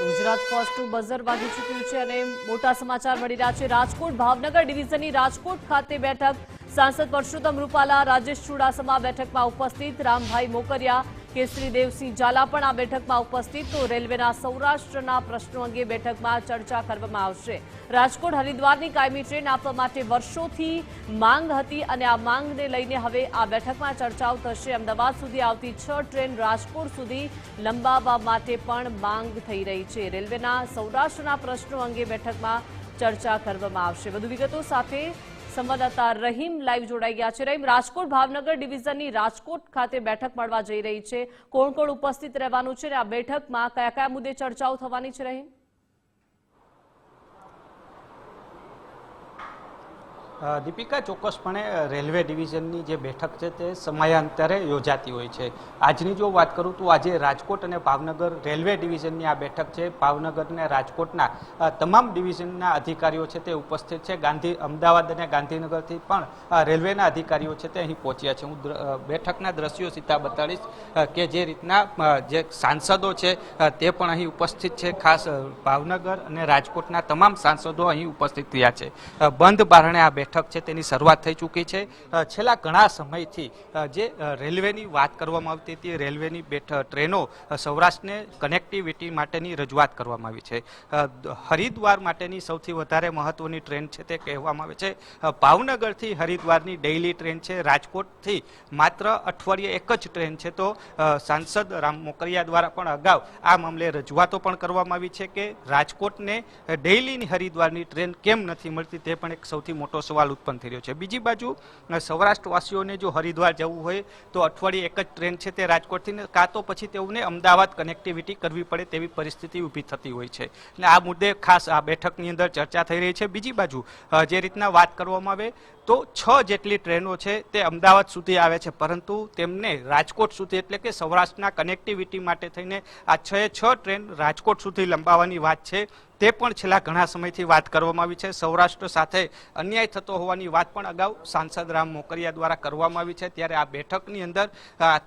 Gujarat ફર્સ્ટનું buzzer વાગી ચૂક્યું છે અને મોટા સમાચાર મળી રહ્યા છે। રાજકોટ ભાવનગર ડિવિઝનની રાજકોટ ખાતે બેઠક। સાંસદ પરસોત્તમ રૂપાલા, રાજેશ ચુડાસમા બેઠકમાં ઉપસ્થિત। રામભાઈ મોકરિયા, કેસરી દેવસિંહ ઝાલા પણ આ બેઠકમાં ઉપસ્થિત। તો રેલવેના સૌરાષ્ટ્રના પ્રશ્નો અંગે બેઠકમાં ચર્ચા કરવામાં આવશે। રાજકોટ હરિદ્વારની કાયમી ટ્રેન આપવા માટે વર્ષોથી માંગ હતી અને આ માંગને લઈને હવે આ બેઠકમાં ચર્ચાઓ થશે। અમદાવાદ સુધી આવતી 6 ટ્રેન રાજકોટ સુધી લંબાવવા માટે પણ માંગ થઈ રહી છે। રેલવેના સૌરાષ્ટ્રના પ્રશ્નો અંગે બેઠકમાં ચર્ચા કરવામાં આવશે। વધુ વિગતો સાથે સંવાદદાતા રહીમ લાઈવ જોડાઈ ગયા છે। રહીમ, રાજકોટ ભાવનગર ડિવિઝનની રાજકોટ ખાતે બેઠક મળવા જઈ રહી છે। કોણ કોણ ઉપસ્થિત રહેવાનું છે અને આ બેઠકમાં કયા કયા મુદ્દે ચર્ચાઓ થવાની છે? રહીમ, દીપિકા, ચોક્કસપણે રેલવે ડિવિઝનની જે બેઠક છે તે સમયાંતરે યોજાતી હોય છે। આજની જો વાત કરું તો આજે રાજકોટ અને ભાવનગર રેલવે ડિવિઝનની આ બેઠક છે। ભાવનગર અને રાજકોટના તમામ ડિવિઝનના અધિકારીઓ છે તે ઉપસ્થિત છે। અમદાવાદ અને ગાંધીનગરથી પણ રેલવેના અધિકારીઓ છે તે અહીં પહોંચ્યા છે। હું બેઠકના દ્રશ્યો સીધા બતાડીશ કે જે રીતના જે સાંસદો છે તે પણ અહીં ઉપસ્થિત છે। ખાસ ભાવનગર અને રાજકોટના તમામ સાંસદો અહીં ઉપસ્થિત થયા છે। બંધ બારણે આ બેઠક છે તેની શરૂઆત થઈ ચૂકી છે। છેલ્લા ઘણા સમયથી જે રેલવેની વાત કરવામાં આવતી હતી, રેલવેની ટ્રેનો સૌરાષ્ટ્રને કનેક્ટિવિટી માટેની રજૂઆત કરવામાં આવી છે। હરિદ્વાર માટેની સૌથી વધારે મહત્વની ટ્રેન છે તે કહેવામાં આવે છે। ભાવનગરથી હરિદ્વારની ડેઇલી ટ્રેન છે। રાજકોટથી માત્ર અઠવાડિયે એક જ ટ્રેન છે। તો સાંસદ રામ મોકરિયા દ્વારા પણ અગાઉ આ મામલે રજૂઆતો પણ કરવામાં આવી છે કે રાજકોટને ડેઇલીની હરિદ્વારની ટ્રેન કેમ નથી મળતી, તે પણ એક સૌથી મોટો સવાલ ઉત્પન્ન થઈ રહ્યો છે। બીજી બાજુ સૌરાષ્ટ્રવાસીઓને જો હરિદ્વાર જવું હોય તો અઠવાડિયે એક જ ટ્રેન છે તે રાજકોટથી, કાં તો પછી તેઓને અમદાવાદ કનેક્ટિવિટી કરવી પડે તેવી પરિસ્થિતિ ઊભી થતી હોય છે। એટલે આ મુદ્દે ખાસ આ બેઠકની અંદર ચર્ચા થઈ રહી છે। બીજી બાજુ જે રીતના વાત કરવામાં આવે તો 6 જેટલી ટ્રેનો છે તે અમદાવાદ સુધી આવે છે, પરંતુ તેમને રાજકોટ સુધી એટલે કે સૌરાષ્ટ્રના કનેક્ટિવિટી માટે થઈને આ 6 ટ્રેન રાજકોટ સુધી લંબાવવાની વાત છે તે પણ છેલ્લા ઘણા સમયથી વાત કરવામાં આવી છે। સૌરાષ્ટ્ર સાથે અન્યાય થતો હોવાની વાત પણ અગાઉ સાંસદ રામ મોકરિયા દ્વારા કરવામાં આવી છે। ત્યારે આ બેઠકની અંદર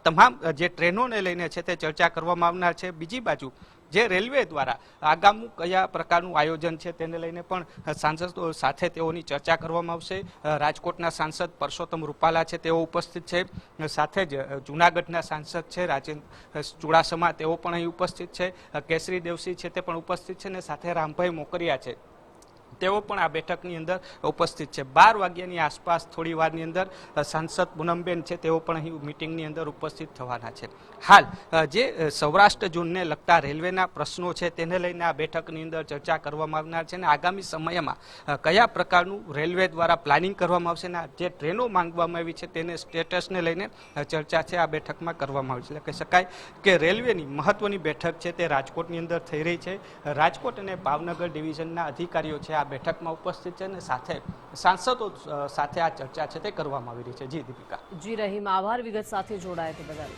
તમામ જે ટ્રેનોને લઈને છે તે ચર્ચા કરવામાં આવનાર છે। બીજી બાજુ જે રેલવે દ્વારા આગામી કયા પ્રકારનું આયોજન છે તેને લઈને પણ સાંસદો સાથે તેઓની ચર્ચા કરવામાં આવશે। રાજકોટના સાંસદ પરસોત્તમ રૂપાલા છે તેઓ ઉપસ્થિત છે, સાથે જ જૂનાગઢના સાંસદ છે રાજેશ ચુડાસમા તેઓ પણ અહીં ઉપસ્થિત છે, કેસરી દેવસિંહ છે તે પણ ઉપસ્થિત છે અને સાથે રામભાઈ મોકરિયા છે તેઓ પણ આ બેઠકની અંદર ઉપસ્થિત છે। 12 વાગ્યાની આસપાસ થોડી વારની અંદર સાંસદ પૂનમબેન છે તેઓ પણ અહીં મિટિંગની અંદર ઉપસ્થિત થવાના છે। હાલ જે સૌરાષ્ટ્ર ઝોનને લગતા રેલવેના પ્રશ્નો છે તેને લઈને આ બેઠકની અંદર ચર્ચા કરવામાં આવનાર છે અને આગામી સમયમાં કયા પ્રકારનું રેલવે દ્વારા પ્લાનિંગ કરવામાં આવશે અને જે ટ્રેનો માંગવામાં આવી છે તેને સ્ટેટસને લઈને ચર્ચા છે આ બેઠકમાં કરવામાં આવી છે। એટલે કહી શકાય કે રેલવેની મહત્વની બેઠક છે તે રાજકોટની અંદર થઈ રહી છે। રાજકોટ અને ભાવનગર ડિવિઝનના અધિકારીઓ છે આ બેઠકમાં ઉપસ્થિત છે અને સાથે સાંસદો સાથે આ ચર્ચા છે તે કરવામાં આવી રહી છે। જી દીપિકા। જી રહીમ, આભાર વિગત સાથે જોડાયા તે બદલ।